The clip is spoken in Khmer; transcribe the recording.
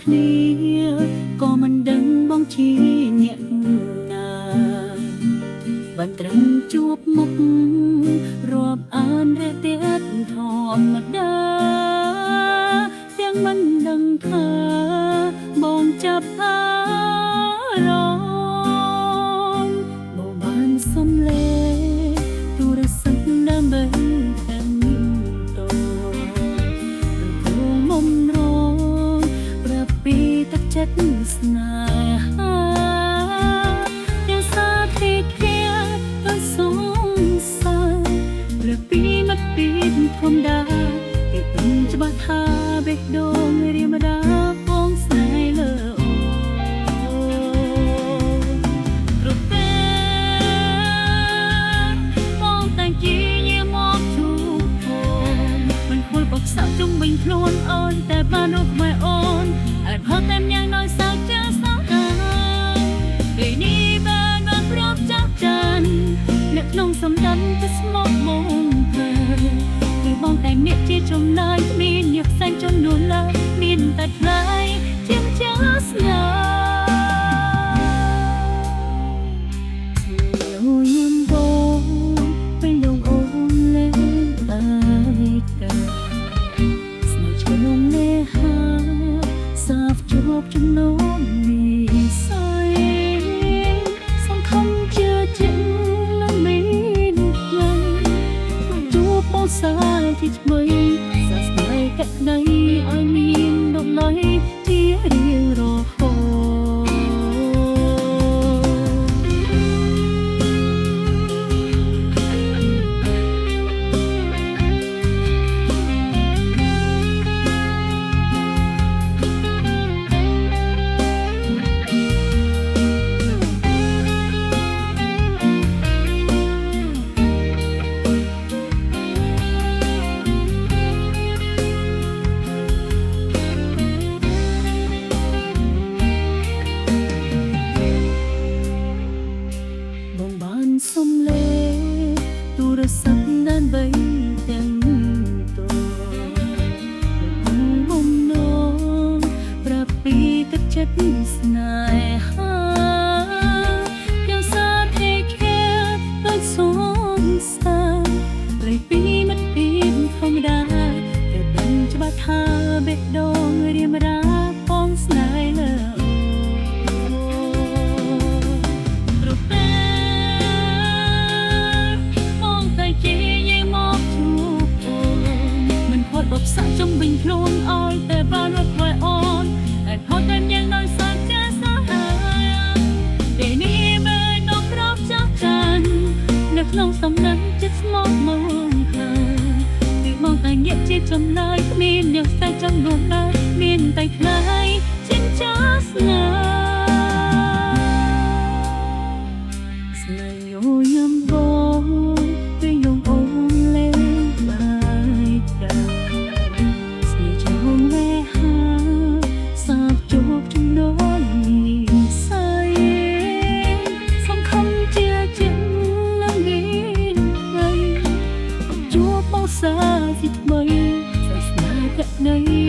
គ្នាក៏មិនដឹងបងជាអ្នកណាបានត្រឹមជួបមុខរាប់អានរះទៀតធម្មតាទាំងមិនដឹងថាបងចាប់អារម្មណ៍បងបានសំលេទូរស័ព្ទដើម្បីទាំងតោព្រោះមុំរងប្រាប់ពីទឹកចិត្តស្នេហាទាំងសាទីគ្នាក៏សង្ស័យប្រាប់ពីមកពីធម្មតាគេពេញច្បាស់ថាបេះដូងរៀមដាបងស្នេហ៍លើអូគ្រប់ពេលបងតែជាញាមកជួបអូនមិនគួរបកសៅជុំវិញខ្លួនអូនតែបានរកមកអូនអាចផុតតែយ៉ាងน้อยសៅចាស់សោកពេលនេះបានមកប្រាប់ចាស់ចានអ្នកក្នុងសំដានទៅស្មោកមកគឺបងតែអ្នកជាចំណើយគ្មានអ្នកផ្សេងចំនួនឡើយមានតែថ្លៃជាចាស់ស្នេហ៍ញ៉ាំបងពេលលងអូនលេងតែកាស្នេហ៍ឆ្លងលេហាសាបជួបចំណងនេះស័យសង្ឃឹមជឿជាក់នឹងមានថ្ងៃជួបបងសាជាថ្មីសាស្ត្រកក្ដីឲ្យមានដំណើរជារៀងរហូតសំលេទូរស័ព្ទដើម្បីទាំងតោមុំនងប្រាប់ពីទឹកចិត្តស្នេហាយ៉ាងសាទេគ្នាដូចសងសាព្រៃពីមិនពីធម្មតាតែដឹងច្បាស់ថាបេះដូងរៀមរាបងស្នេហ៍លើបបសាក់ចំវិញខ្លួនអើយតែបានរត់ខ្វាយអូនអាចផុតតែយ៉ាងน้อยសាច់ចាស់សាហាពេលនេះបានដល់ក្របចាស់ចាននៅក្នុងសំណាក់ចិត្តស្មោកមកគឺមកតែងាកជាចំណើយគ្មានអ្នកតែចង់នោះដែរមានតែថ្លៃជាចាស់ស្នេហ៍ស្នេហ៍យោញ៉ាំបងពេលយងអូនលេងបាយកាសាជាថ្មីសាស្នាកណី